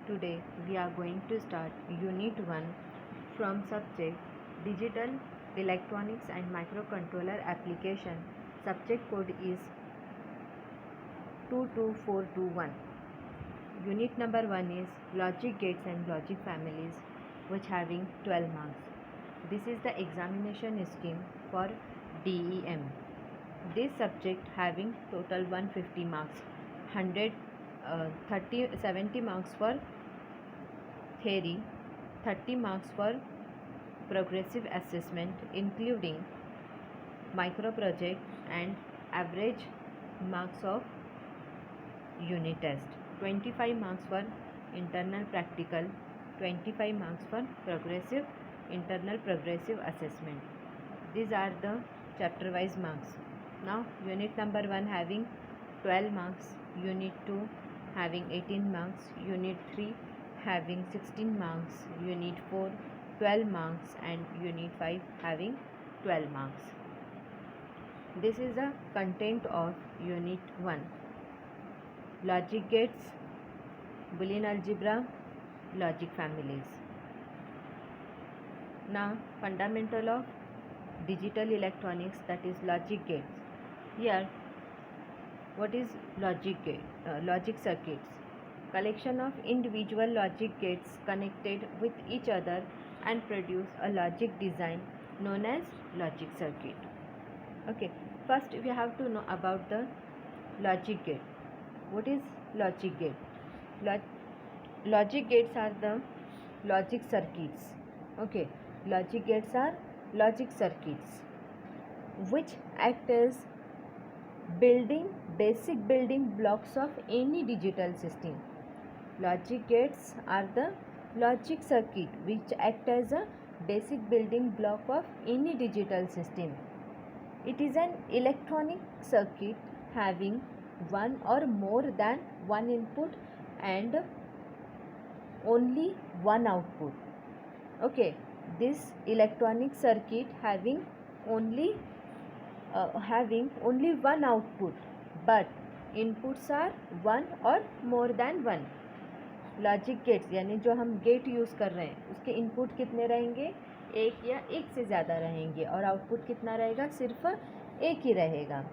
Today we are going to start Unit 1 from subject Digital Electronics and Microcontroller Application. Subject code is 22421. Unit number 1 is Logic Gates and Logic Families, which having 12 marks. This is the examination scheme for DEM. This subject having total 150 marks, 70 marks for theory, 30 marks for progressive assessment including micro project and average marks of unit test, 25 marks for internal practical, 25 marks for internal progressive assessment. These are the chapter wise marks. Now unit number 1 having 12 marks, unit 2 having 18 marks, unit 3 having 16 marks, unit 4 12 marks and unit 5 having 12 marks. This is the content of unit 1. Logic gates, Boolean algebra, logic families. Now fundamental of digital electronics, that is logic gates. Here what is logic gate? Logic circuits, collection of individual logic gates connected with each other and produce a logic design known as logic circuit. Okay, first we have to know about the logic gate. What is logic gate? Logic gates are the logic circuits. Okay, logic gates are logic circuits which act as basic building blocks of any digital system. Logic gates are the logic circuit which act as a basic building block of any digital system. It is an electronic circuit having one or more than one input and only one output. Okay, this electronic circuit having only one output, but inputs are one or more than one. Logic gates यानी जो हम gate use कर रहे हैं उसके input कितने रहेंगे, एक या एक से ज़्यादा रहेंगे, और आउटपुट कितना रहेगा, सिर्फ एक ही रहेगा.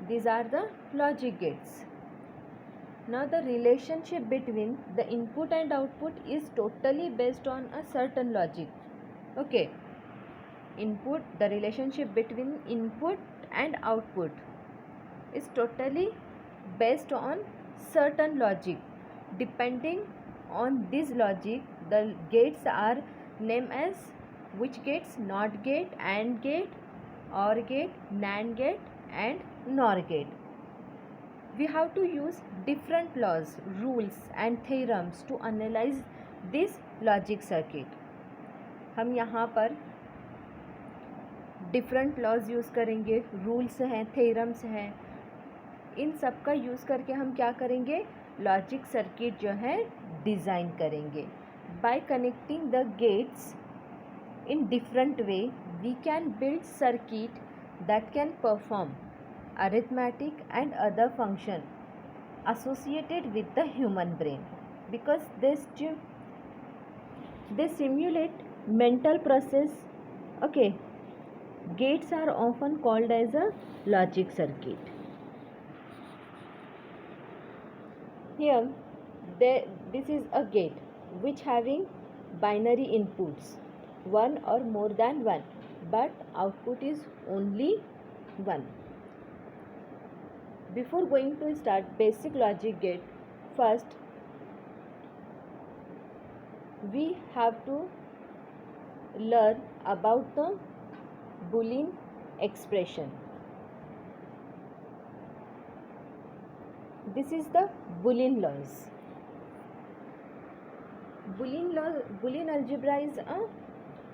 These are the logic gates. Now the relationship between the input and output is totally based on a certain logic. Okay, input, the relationship between input and output is totally based on certain logic. Depending on this logic, the gates are named as which gates? NOT gate, AND gate, OR gate, NAND gate and NOR gate. We have to use different laws, rules and theorems to analyze this logic circuit. हम यहाँ पर different laws use करेंगे, rules हैं, theorems हैं, इन सब का use करके हम क्या करेंगे, लॉजिक सर्किट जो है डिज़ाइन करेंगे. By connecting the gates in different way we can build circuit that can perform arithmetic and other function associated with the human brain because they simulate mental process. Okay, gates are often called as a logic circuit. Here this is a gate which having binary inputs, one or more than one, but output is only one. Before going to start basic logic gate, first we have to learn about the Boolean expression. This is the Boolean laws. Boolean algebra is a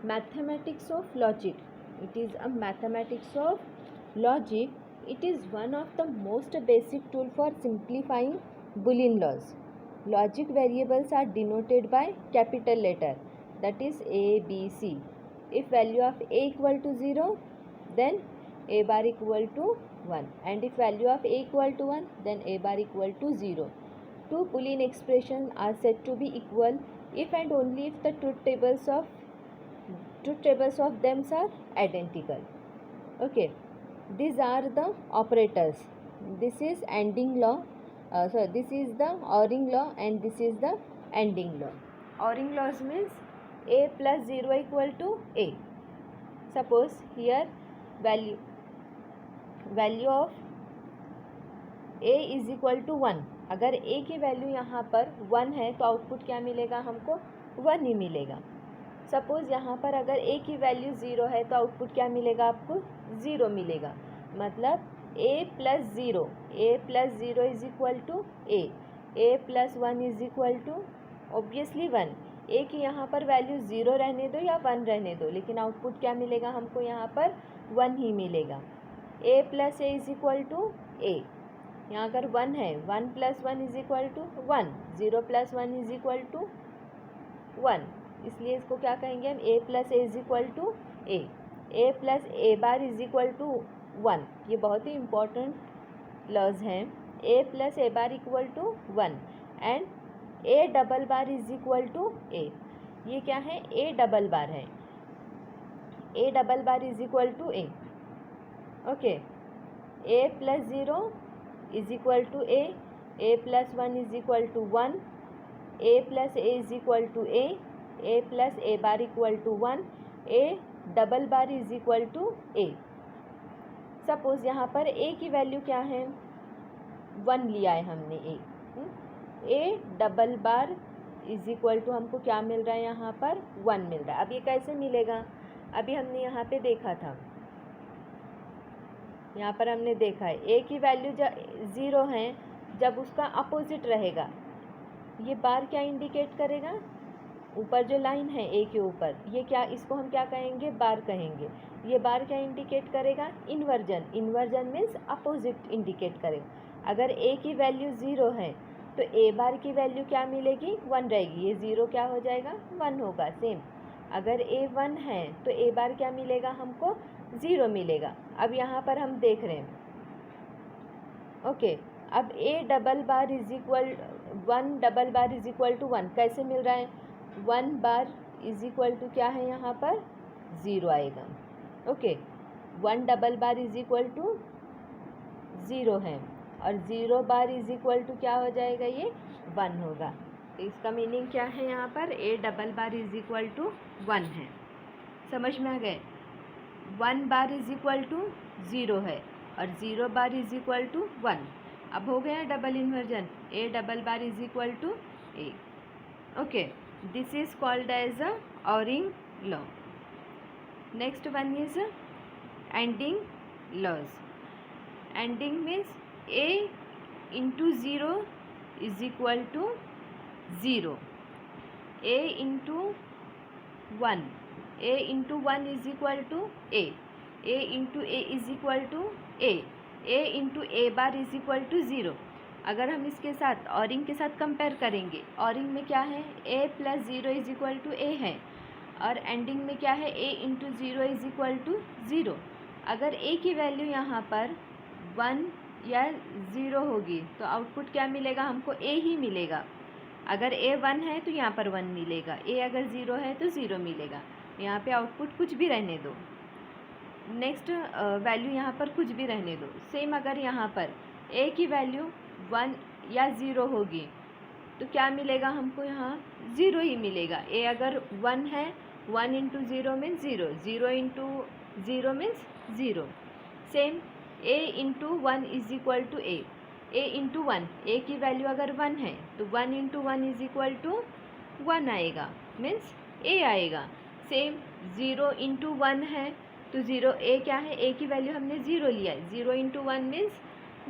mathematics of logic. It is a mathematics of logic. It is one of the most basic tool for simplifying Boolean laws. Logic variables are denoted by capital letter, that is A, B, C. If value of A equal to 0, then A bar equal to 1, and if value of A equal to 1, then A bar equal to 0. Two Boolean expressions are said to be equal if and only if the truth tables of them are identical. Okay, these are the operators. This is ending law. This is the ORing law and this is the ending law. ORing laws means a plus 0 equal to a. Suppose here value of a is equal to 1. अगर a की value यहाँ पर 1 है तो output क्या मिलेगा हमको? 1 ही मिलेगा. सपोज़ यहाँ पर अगर a की वैल्यू 0 है तो आउटपुट क्या मिलेगा आपको? 0 मिलेगा. मतलब a plus 0 is equal to a plus 1 is equal to obviously 1. a की यहाँ पर वैल्यू 0 रहने दो या 1 रहने दो, लेकिन आउटपुट क्या मिलेगा हमको? यहाँ पर 1 ही मिलेगा. a plus a is equal to a. यहाँ अगर 1 है, 1 plus 1 is equal to 1, 0 plus 1 is equal to 1, इसलिए इसको क्या कहेंगे हम? a plus A is equal to a plus A bar is equal to 1. ये बहुत ही इम्पोर्टेंट लॉज हैं. a plus A bar equal to 1 and a double bar is equal to a. ये क्या है? a डबल बार है. a double bar is equal to a. Okay, a plus 0 is equal to a plus 1 is equal to 1, a plus a is equal to a plus a bar equal to 1, a double bar is equal to a. Suppose यहाँ पर a की value क्या है? 1 लिया है हमने. a double bar is equal to हमको क्या मिल रहा है? यहाँ पर 1 मिल रहा है. अब ये कैसे मिलेगा? अभी हमने यहाँ पे देखा था, यहाँ पर हमने देखा है a की वैल्यू जब 0 है, जब उसका अपोजिट रहेगा. ये बार क्या इंडिकेट करेगा? ऊपर जो लाइन है a के ऊपर, ये क्या, इसको हम क्या कहेंगे? बार कहेंगे. ये बार क्या इंडिकेट करेगा? Inversion. Inversion means opposite indicate करेगा. अगर a की वैल्यू 0 है तो a बार की वैल्यू क्या मिलेगी? 1 रहेगी. ये 0 क्या हो जाएगा? 1 होगा. सेम अगर a 1 है तो a बार क्या मिलेगा हमको? 0 मिलेगा. अब यहाँ पर हम देख रहे हैं. ओके, अब a double bar is equal 1 double bar is equal to 1 कैसे मिल रहा है? 1 बार इज इक्वल टू क्या है? यहाँ पर 0 आएगा. Okay, 1 double bar is equal to 0 है और 0 बार इज इक्वल टू क्या हो जाएगा? ये 1 होगा. तो इसका मीनिंग क्या है? यहाँ पर a double bar is equal to 1 है. समझ में आ गए? 1 बार इज इक्वल टू 0 है और 0 बार इज इक्वल टू 1. अब हो गया double inversion. a double bar is equal to a. Okay, this is called as a ORing law. Next one is ANDing laws. ANDing means a into 0 is equal to 0, a into 1 is equal to a into a is equal to a into a bar is equal to 0. अगर हम इसके साथ ORing के साथ compare करेंगे, ORing में क्या है? a plus 0 is equal to a है और एंडिंग में क्या है? a into 0 is equal to 0. अगर a की वैल्यू यहाँ पर 1 या 0 होगी तो आउटपुट क्या मिलेगा हमको? a ही मिलेगा. अगर a 1 है तो यहाँ पर 1 मिलेगा. a अगर 0 है तो 0 मिलेगा. यहाँ पे आउटपुट कुछ भी रहने दो. नेक्स्ट वैल्यू यहाँ पर कुछ भी रहने दो. सेम अगर यहाँ पर a की वैल्यू 1 या 0 होगी तो क्या मिलेगा हमको? यहाँ 0 ही मिलेगा. a अगर 1 है, 1 into 0 means 0, 0 into 0 means 0. Same a into 1 is equal to a into 1. a की वैल्यू अगर 1 है तो 1 इंटू 1 इज इक्वल टू 1 आएगा, मीन्स a आएगा. सेम 0 इंटू 1 है तो 0, a क्या है? a की वैल्यू हमने 0 लिया है. 0 इंटू 1 मीन्स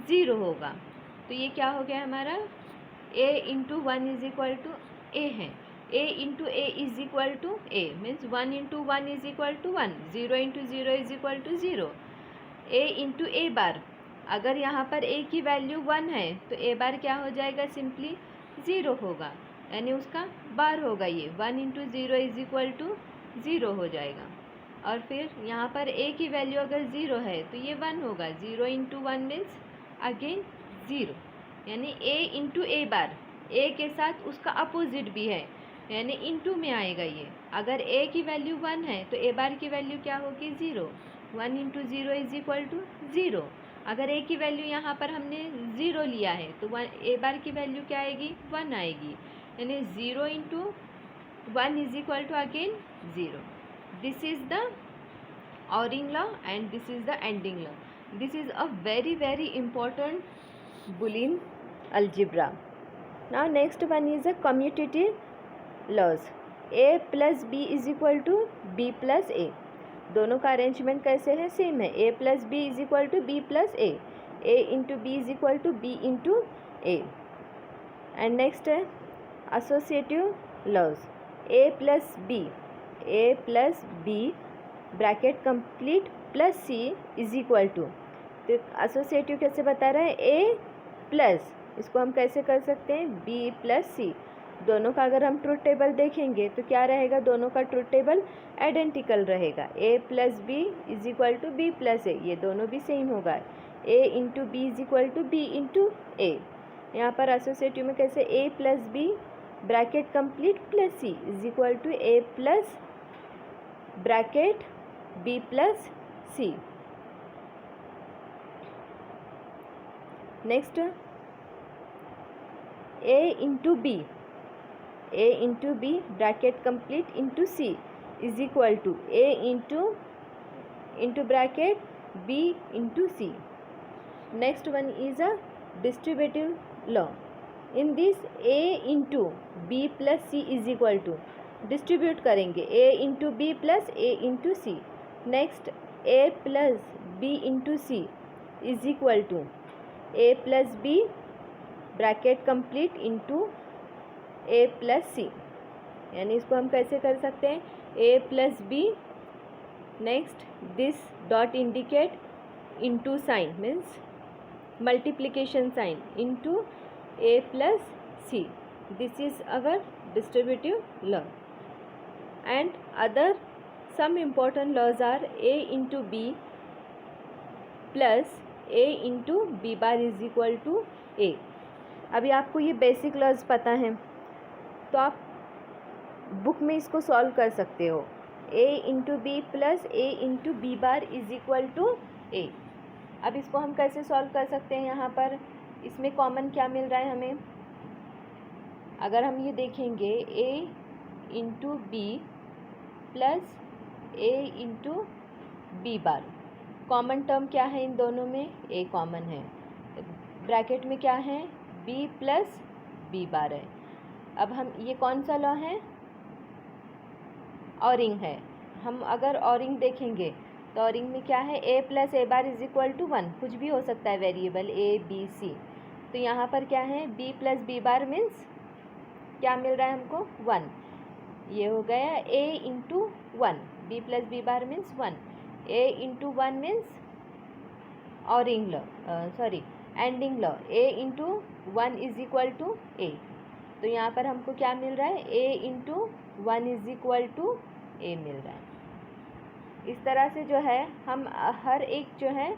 0 होगा. तो ये क्या हो गया हमारा? a into 1 is equal to a है. a into a is equal to a means 1 into 1 is equal to 1, 0 into 0 is equal to 0. a into a bar, अगर यहाँ पर a की वैल्यू 1 है तो a बार क्या हो जाएगा? सिंपली 0 होगा, यानी उसका बार होगा. ये 1 इंटू 0 इज इक्वल टू 0 हो जाएगा. और फिर यहाँ पर a की वैल्यू अगर 0 है तो ये 1 होगा. 0 इंटू 1 मीन्स अगेन 0, यानी a इंटू a बार ए के साथ उसका अपोजिट भी है, यानी इनटू में आएगा ये। अगर ए की वैल्यू 1 है तो ए बार की वैल्यू क्या होगी 0। 1 इंटू 0 इज इक्वल टू 0। अगर ए की वैल्यू यहाँ पर हमने 0 लिया है तो ए बार की वैल्यू क्या आएगी 1 आएगी, यानी 0 into 1 is equal to again 0। This is the ORing law and this is the ending law. This is a very important Boolean algebra. Now next one is a commutative laws. A plus B is equal to B plus A. दोनों का arrangement कैसे है, same है। A plus B is equal to B plus A, A into B is equal to B into A. And next है associative laws. A plus B bracket complete plus C is equal to, तो associative कैसे बता रहा है, A plus, इसको हम कैसे कर सकते हैं, बी प्लस सी। दोनों का अगर हम ट्रुथ टेबल देखेंगे तो क्या रहेगा, दोनों का ट्रुथ टेबल आइडेंटिकल रहेगा। A plus B is equal to B plus A, ये दोनों भी सेम होगा। A into B is equal to B into A. यहाँ पर एसोसिएटिव में कैसे, A plus B bracket complete plus C is equal to A plus bracket B plus C. Next A into B bracket complete into C is equal to A into bracket B into C. Next one is a distributive law. In this A into B plus C is equal to, distribute करेंगे A into B plus A into C. Next A plus B into C is equal to A plus B bracket complete into A plus C, यानी इसको हम कैसे कर सकते हैं, A plus B, next this dot indicate into sign means multiplication sign into A plus C. This is our distributive law. And other some important laws are a into b plus a into b bar is equal to a। अभी आपको ये basic laws पता हैं तो आप book में इसको solve कर सकते हो। a into B plus a into B bar is equal to a। अब इसको हम कैसे सॉल्व कर सकते हैं, यहाँ पर इसमें कॉमन क्या मिल रहा है हमें, अगर हम ये देखेंगे a into B plus A into B bar, common term क्या है इन दोनों में, ए कॉमन है, ब्रैकेट में क्या है बी प्लस बी बार है। अब हम ये कौन सा लॉ है, ऑरिंग है। हम अगर ऑरिंग देखेंगे तो ऑरिंग में क्या है, A plus A bar is equal to 1, कुछ भी हो सकता है वेरिएबल ए बी सी। तो यहाँ पर क्या है, B plus B bar means क्या मिल रहा है हमको 1, ये हो गया A into 1, B plus B bar means 1, A into 1 means ORing law, sorry ANDing law, A into 1 is equal to A. तो यहाँ पर हमको क्या मिल रहा है, A into 1 is equal to A मिल रहा है। इस तरह से जो है हम हर एक जो है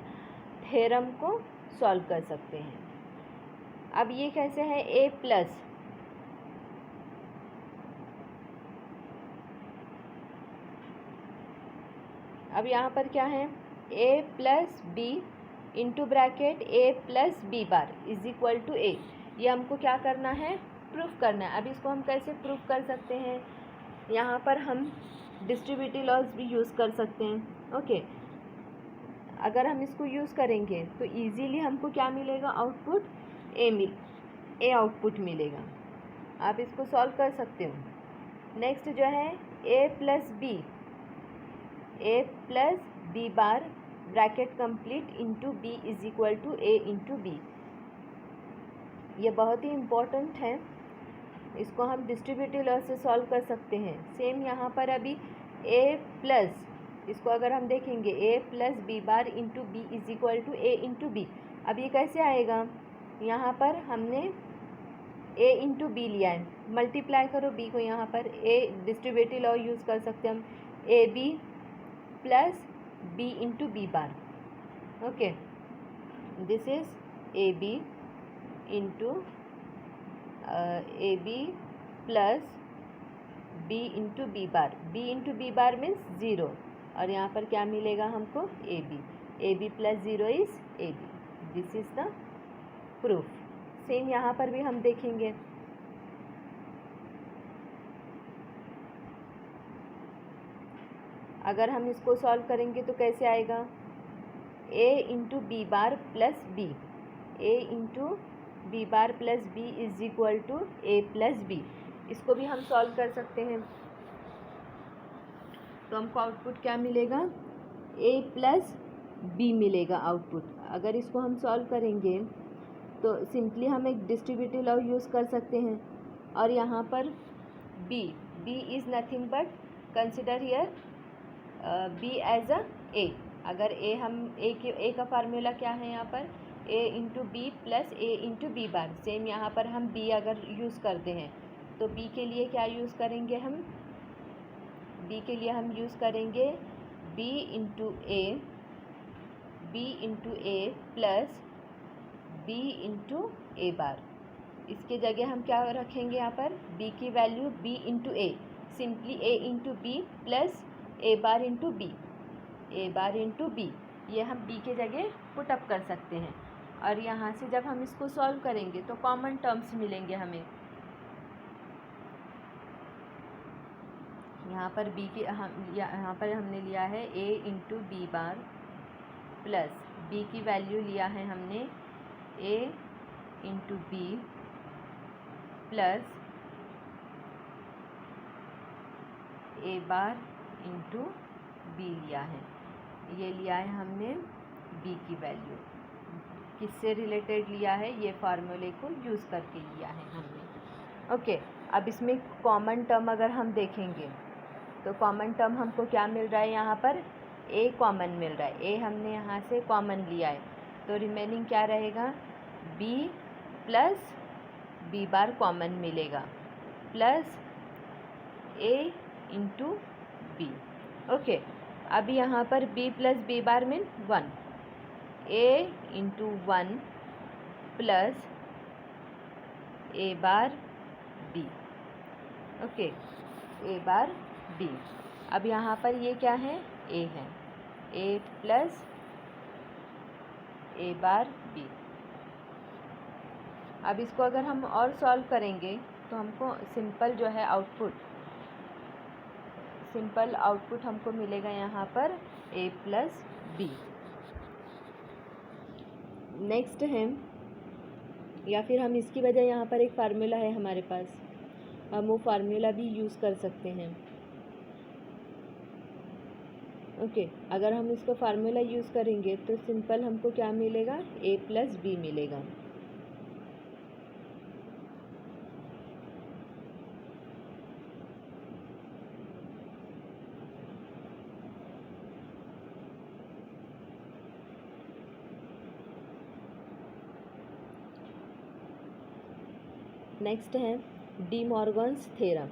थ्योरम को सॉल्व कर सकते हैं। अब ये कैसे है, ए प्लस, अब यहाँ पर क्या है, a plus B into bracket a plus B bar is equal to a। ये हमको क्या करना है, प्रूफ करना है। अब इसको हम कैसे प्रूफ कर सकते हैं, यहाँ पर हम डिस्ट्रीब्यूटिव लॉज भी यूज़ कर सकते हैं। ओके, अगर हम इसको यूज़ करेंगे तो इजीली हमको क्या मिलेगा, आउटपुट ए आउटपुट मिलेगा। आप इसको सॉल्व कर सकते हो। नेक्स्ट जो है A plus B bar bracket complete into B is equal to A into B. ये बहुत ही इम्पोर्टेंट है, इसको हम डिस्ट्रीब्यूटिव लॉ से सॉल्व कर सकते हैं। सेम यहाँ पर अभी ए प्लस, इसको अगर हम देखेंगे A plus B bar into B is equal to A into B. अब ये कैसे आएगा, यहाँ पर हमने ए इंटू बी लिया है, मल्टीप्लाई करो बी को, यहाँ पर ए डिस्ट्रीब्यूटिव लॉ यूज़ कर सकते हैं हम, A B plus B into B bar. Okay, this is A B into A B plus B into B bar, B into B bar means zero, और यहाँ पर क्या मिलेगा हमको, A B plus zero is A B. This is the proof. Same यहाँ पर भी हम देखेंगे। अगर हम इसको सॉल्व करेंगे तो कैसे आएगा, A into B bar plus B, A into B bar plus B is equal to A plus B. इसको भी हम सॉल्व कर सकते हैं। तो हमको आउटपुट क्या मिलेगा, ए प्लस बी मिलेगा आउटपुट। अगर इसको हम सॉल्व करेंगे तो सिंपली हम एक डिस्ट्रीब्यूटिव लॉ यूज़ कर सकते हैं। और यहाँ पर B is nothing but, consider here B as a A. अगर ए हम ए का फार्मूला क्या है यहाँ पर, ए into B plus A into B bar. Same यहाँ पर हम बी अगर यूज़ करते हैं तो बी के लिए क्या यूज़ करेंगे हम, बी के लिए हम यूज़ करेंगे B into A plus B into A bar. इसके जगह हम क्या रखेंगे यहाँ पर, b की value b into A, simply a into B plus A bar into B, ये हम b के जगह पुट अप कर सकते हैं। और यहाँ से जब हम इसको सॉल्व करेंगे तो कॉमन टर्म्स मिलेंगे हमें। यहाँ पर b की यहाँ पर हमने लिया है a into B bar plus b की वैल्यू लिया है हमने a into B plus A bar into B लिया है। ये लिया है हमने b की वैल्यू, किससे रिलेटेड लिया है, ये फार्मूले को यूज़ करके लिया है हमने। ओके, अब इसमें कॉमन टर्म अगर हम देखेंगे तो कॉमन टर्म हमको क्या मिल रहा है, यहाँ पर a कॉमन मिल रहा है, a हमने यहाँ से कॉमन लिया है, तो रिमेनिंग क्या रहेगा, b plus B bar common मिलेगा plus a into B. Okay, अब यहाँ पर b plus B bar mean 1, a into 1 plus A bar b। Okay, A bar b। अब यहाँ पर ये क्या है, a है, a plus A bar b। अब इसको अगर हम और सॉल्व करेंगे तो हमको सिंपल जो है आउटपुट हमको मिलेगा यहाँ पर a प्लस बी। नेक्स्ट है, या फिर हम इसकी वजह यहाँ पर एक फार्मूला है हमारे पास, हम वो फार्मूला भी यूज़ कर सकते हैं। ओके, अगर हम इसको फार्मूला यूज़ करेंगे तो सिंपल हमको क्या मिलेगा, a प्लस बी मिलेगा। नेक्स्ट है D Morgan's theorem.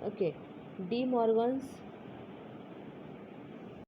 Okay, D Morgan's